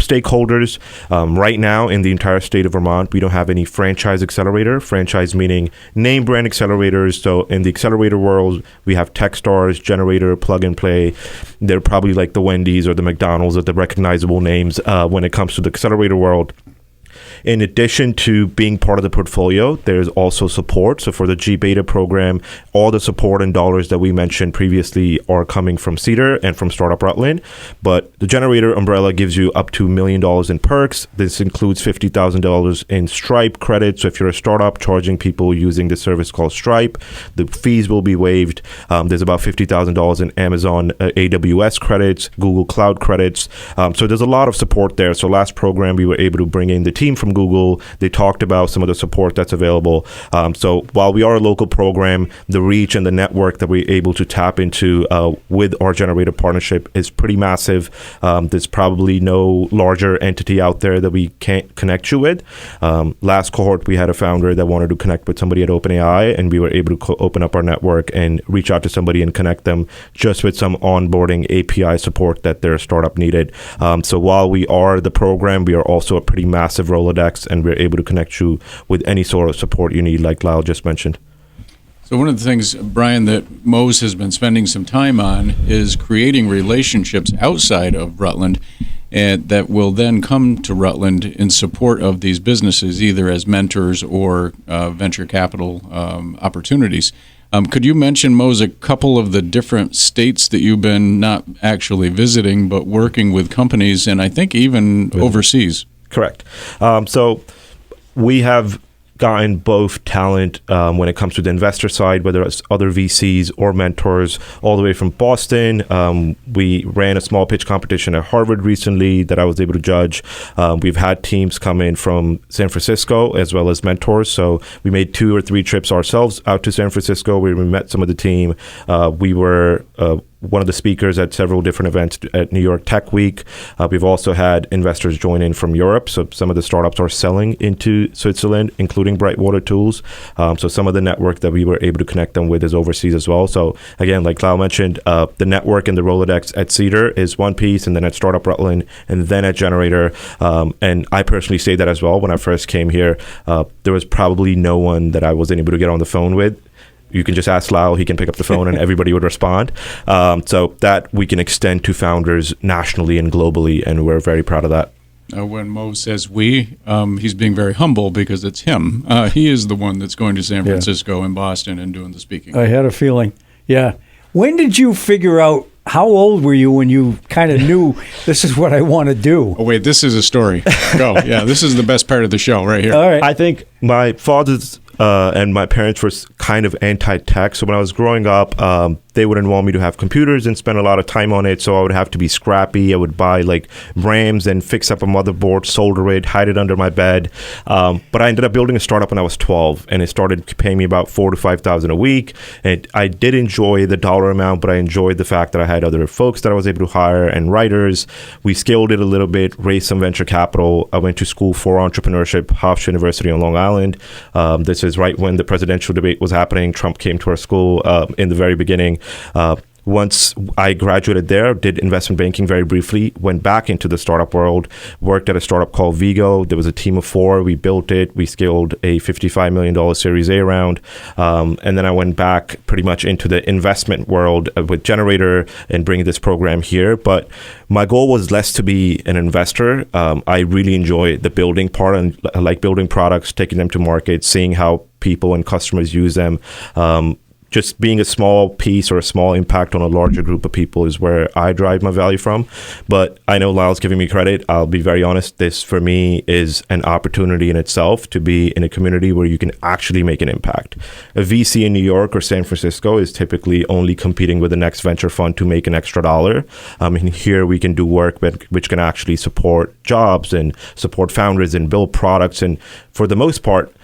stakeholders. Right now, in the entire state of Vermont, we don't have any franchise accelerator. Franchise meaning name brand accelerators. So in the accelerator world, we have Techstars, Generator, Plug and Play. They're probably like the Wendy's or the McDonald's or the recognizable names when it comes to the accelerator world. In addition to being part of the portfolio, there's also support. So for the G-Beta program, all the support and dollars that we mentioned previously are coming from CEDRR and from Startup Rutland. But the Generator umbrella gives you up to $1 million in perks. This includes $50,000 in Stripe credits. So if you're a startup charging people using the service called Stripe, the fees will be waived. There's about $50,000 in Amazon AWS credits, Google Cloud credits. So there's a lot of support there. So last program, we were able to bring in the team from Google. They talked about some of the support that's available. So while we are a local program, the reach and the network that we're able to tap into with our Generator partnership is pretty massive. There's probably no larger entity out there that we can't connect you with. Last cohort, we had a founder that wanted to connect with somebody at OpenAI, and we were able to open up our network and reach out to somebody and connect them just with some onboarding API support that their startup needed. So while we are the program, we are also a pretty massive Rolodex, and we're able to connect you with any sort of support you need, like Lyle just mentioned. So one of the things, Brian, that Mose has been spending some time on is creating relationships outside of Rutland, and that will then come to Rutland in support of these businesses, either as mentors or venture capital opportunities. Could you mention, Mose, a couple of the different states that you've been not actually visiting, but working with companies, and I think even overseas? Correct. So we have gotten both talent when it comes to the investor side, whether it's other VCs or mentors, all the way from Boston. We ran a small pitch competition at Harvard recently that I was able to judge. We've had teams come in from San Francisco as well as mentors. So we made 2 or 3 trips ourselves out to San Francisco where we met some of the team. We were one of the speakers at several different events at New York Tech Week. We've also had investors join in from Europe. So some of the startups are selling into Switzerland, including Brightwater Tools. So some of the network that we were able to connect them with is overseas as well. So again, like Lyle mentioned, the network and the Rolodex at CEDRR is one piece, and then at Startup Rutland, and then at Generator. And I personally say that as well. When I first came here, there was probably no one that I wasn't able to get on the phone with. You can just ask Lyle, he can pick up the phone and everybody would respond. So that we can extend to founders nationally and globally, and we're very proud of that. When Mose says we, he's being very humble because it's him. He is the one that's going to San Francisco and Boston and doing the speaking. I had a feeling. Yeah. When did you figure out, how old were you when you kind of knew this is what I want to do? Oh, wait, this is a story. Go. Yeah, this is the best part of the show right here. All right. I think my father's and my parents were kind of anti-tech. So when I was growing up, they wouldn't want me to have computers and spend a lot of time on it. So I would have to be scrappy. I would buy like RAMs and fix up a motherboard, solder it, hide it under my bed. But I ended up building a startup when I was 12, and it started paying me about $4,000 to $5,000 a week. And I did enjoy the dollar amount, but I enjoyed the fact that I had other folks that I was able to hire and writers. We scaled it a little bit, raised some venture capital. I went to school for entrepreneurship, Hofstra University on Long Island. This is right when the presidential debate was happening. Trump came to our school in the very beginning. Once I graduated there, did investment banking very briefly, went back into the startup world, worked at a startup called Vigo. There was a team of 4. We built it. We scaled a $55 million Series A round. And then I went back pretty much into the investment world with Generator and bringing this program here. But my goal was less to be an investor. I really enjoy the building part, and I like building products, taking them to market, seeing how people and customers use them. Just being a small piece or a small impact on a larger group of people is where I drive my value from. But I know Lyle's giving me credit. I'll be very honest. This, for me, is an opportunity in itself to be in a community where you can actually make an impact. A VC in New York or San Francisco is typically only competing with the next venture fund to make an extra dollar. And here we can do work which can actually support jobs and support founders and build products. And for the most part,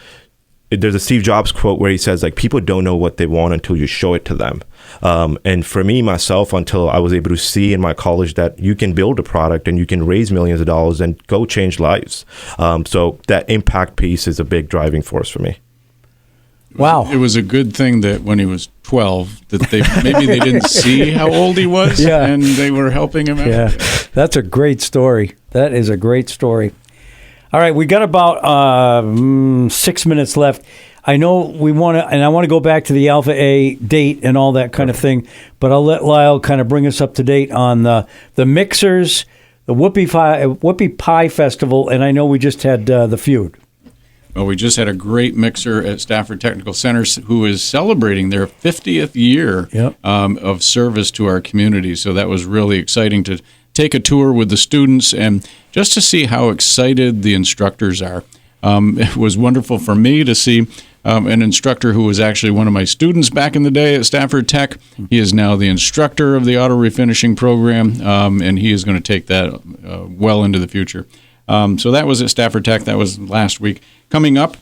there's a Steve Jobs quote where he says, like, people don't know what they want until you show it to them. And for me, myself, until I was able to see in my college that you can build a product and you can raise millions of dollars and go change lives. So that impact piece is a big driving force for me. Wow. It was a good thing that when he was 12, that maybe they didn't see how old he was, and they were helping him out. Yeah, that's a great story. That is a great story. All right, we got about 6 minutes left. I know we want to, and I want to go back to the Alpha A date and all that kind of thing, but I'll let Lyle kind of bring us up to date on the mixers, the Whoopie Pie Festival, and I know we just had the feud. Well, we just had a great mixer at Stafford Technical Center who is celebrating their 50th year of service to our community. So that was really exciting to take a tour with the students and just to see how excited the instructors are. It was wonderful for me to see an instructor who was actually one of my students back in the day at Stafford Tech. He is now the instructor of the auto refinishing program, and he is going to take that well into the future. So that was at Stafford Tech. That was last week. Coming up,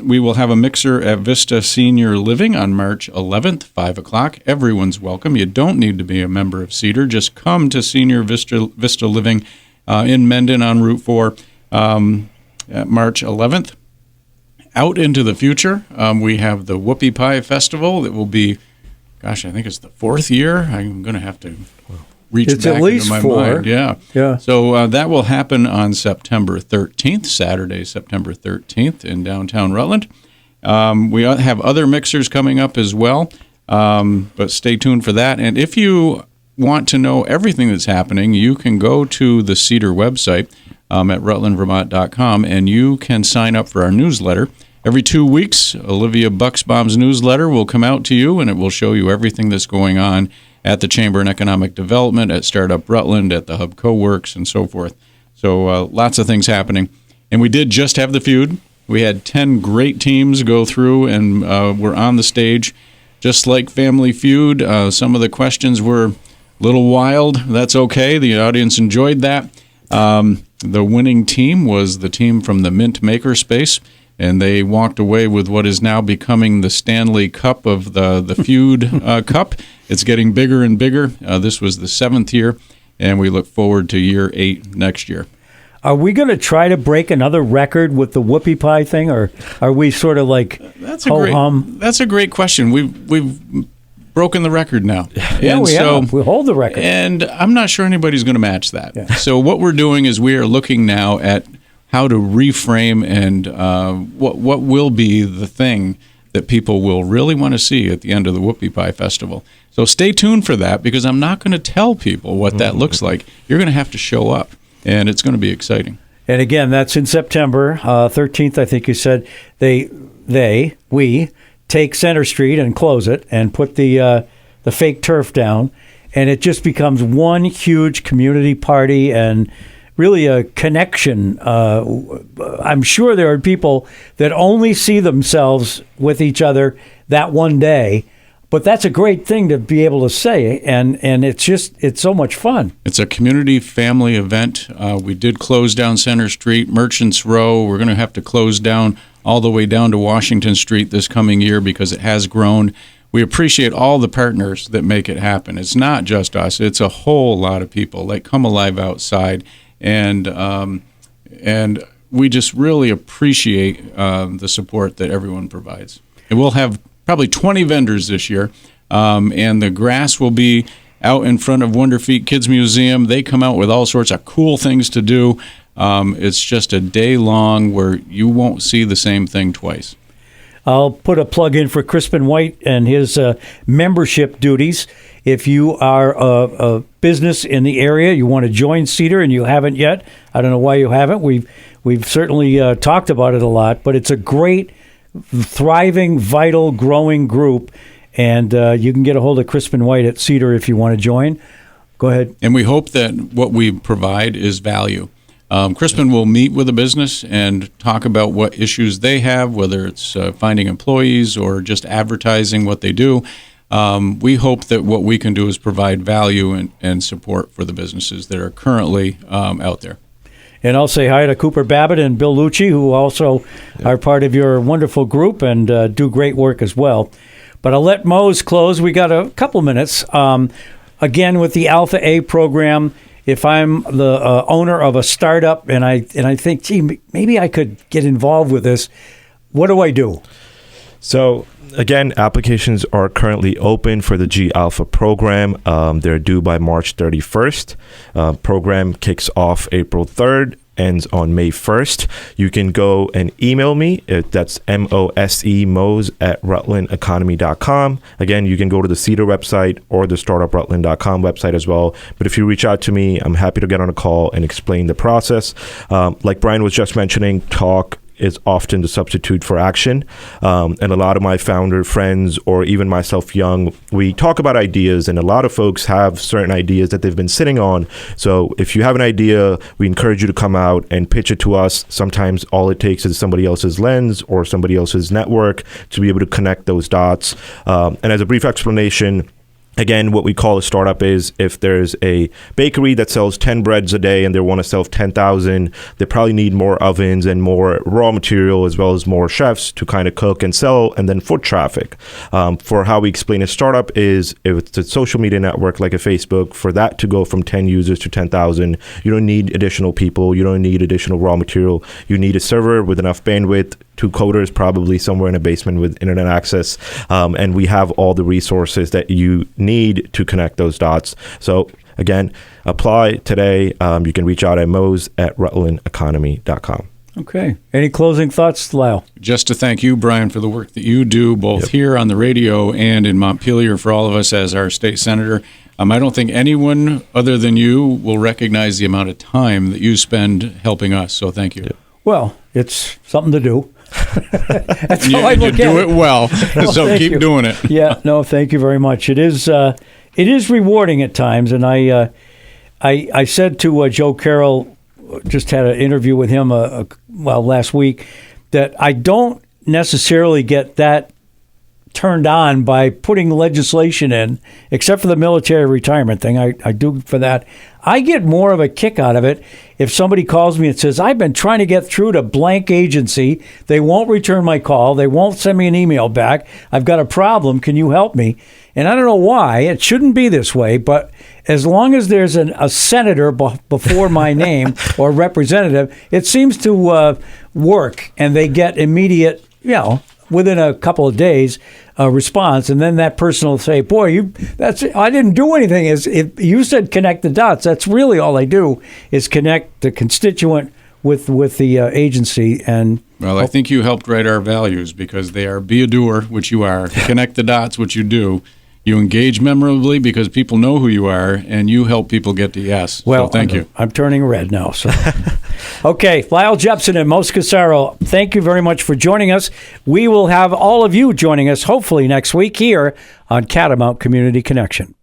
we will have a mixer at Vista Senior Living on March 11th, 5 o'clock. Everyone's welcome. You don't need to be a member of CEDRR. Just come to Senior Vista Living in Mendon on Route 4 at March 11th. Out into the future, we have the Whoopie Pie Festival that will be, I think it's the 4th year. I'm going to have to reach it's back at least into my 4. mind. Yeah. So that will happen on September 13th, Saturday, September 13th in downtown Rutland. We have other mixers coming up as well, but stay tuned for that. And if you want to know everything that's happening, you can go to the CEDRR website at rutlandvermont.com, and you can sign up for our newsletter. Every 2 weeks, Olivia Bucksbaum's newsletter will come out to you, and it will show you everything that's going on at the Chamber and Economic Development, at Startup Rutland, at the Hub Co-works, and so forth. So lots of things happening. And we did just have the feud. We had 10 great teams go through and were on the stage. Just like Family Feud, some of the questions were a little wild. That's okay. The audience enjoyed that. The winning team was the team from the Mint Makerspace, and they walked away with what is now becoming the Stanley Cup of the Feud Cup. It's getting bigger and bigger. This was the 7th year, and we look forward to year 8 next year. Are we going to try to break another record with the Whoopie Pie thing, or are we sort of like ho-hum? That's a great question. We've broken the record now. Yeah, we have. We hold the record. And I'm not sure anybody's going to match that. Yeah. So what we're doing is we are looking now at how to reframe and what will be the thing that people will really want to see at the end of the Whoopie Pie Festival. So stay tuned for that, because I'm not going to tell people what that looks like. You're going to have to show up, and it's going to be exciting. And again, that's in September 13th, I think you said. We take Center Street and close it and put the fake turf down, and it just becomes one huge community party and really a connection. I'm sure there are people that only see themselves with each other that one day, but that's a great thing to be able to say, and it's so much fun. It's a community family event. We did close down Center Street, Merchants Row. We're going to have to close down all the way down to Washington Street this coming year because it has grown. We appreciate all the partners that make it happen. It's not just us. It's a whole lot of people like Come Alive Outside, and we just really appreciate the support that everyone provides. And we'll have probably 20 vendors this year, and the grass will be out in front of Wonder Feet Kids Museum. They come out with all sorts of cool things to do. It's just a day long where you won't see the same thing twice. I'll put a plug in for Crispin White and his membership duties. If you are a business in the area, you want to join CEDRR and you haven't yet, I don't know why you haven't. We've certainly talked about it a lot, but it's a great, thriving, vital, growing group, and you can get a hold of Crispin White at CEDRR if you want to join. Go ahead. And we hope that what we provide is value. Crispin will meet with a business and talk about what issues they have, whether it's finding employees or just advertising what they do. We hope that what we can do is provide value and support for the businesses that are currently out there. And I'll say hi to Cooper Babbitt and Bill Lucci, who also are part of your wonderful group and do great work as well. But I'll let Mose close. We got a couple minutes. Again, with the Alpha A program, if I'm the owner of a startup and I think, gee, maybe I could get involved with this, what do I do? So again, applications are currently open for the G Alpha program. They're due by March 31st. Program kicks off April 3rd. Ends on May 1st. You can go and email me. That's Mose at rutlandeconomy.com. Again, you can go to the CEDRR website or the startuprutland.com website as well. But if you reach out to me, I'm happy to get on a call and explain the process. Like Brian was just mentioning, talk is often the substitute for action. And a lot of my founder friends, or even myself young, we talk about ideas, and a lot of folks have certain ideas that they've been sitting on. So if you have an idea, we encourage you to come out and pitch it to us. Sometimes all it takes is somebody else's lens or somebody else's network to be able to connect those dots. And as a brief explanation, again, what we call a startup is if there's a bakery that sells 10 breads a day and they want to sell 10,000, they probably need more ovens and more raw material as well as more chefs to kind of cook and sell, and then foot traffic. For how we explain a startup is if it's a social media network like a Facebook, for that to go from 10 users to 10,000, you don't need additional people. You don't need additional raw material. You need a server with enough bandwidth, 2 coders probably somewhere in a basement with internet access, and we have all the resources that you need to connect those dots. So again, apply today. You can reach out at Mose at rutlandeconomy.com. Okay. Any closing thoughts, Lyle? Just to thank you, Brian, for the work that you do both here on the radio and in Montpelier for all of us as our state senator. I don't think anyone other than you will recognize the amount of time that you spend helping us. So thank you. Well, it's something to do. That's how I look at it. You do it well, so keep doing it. Yeah, no, thank you very much. It is rewarding at times, and I said to Joe Carroll, just had an interview with him last week, that I don't necessarily get that turned on by putting legislation in, except for the military retirement thing. I do for that. I get more of a kick out of it if somebody calls me and says, I've been trying to get through to blank agency. They won't return my call. They won't send me an email back. I've got a problem. Can you help me? And I don't know why. It shouldn't be this way, but as long as there's a senator before my name or representative, it seems to work, and they get immediate, within a couple of days, response, and then that person will say, "Boy, I didn't do anything." If you said connect the dots, that's really all I do is connect the constituent with the agency. And well, I think you helped write our values, because they are be a doer, which you are, connect the dots, which you do. You engage memorably because people know who you are, and you help people get to yes. Well, so thank you. I'm turning red now. So, okay, Lyle Jepson and Mose Cassaro, thank you very much for joining us. We will have all of you joining us hopefully next week here on Catamount Community Connection.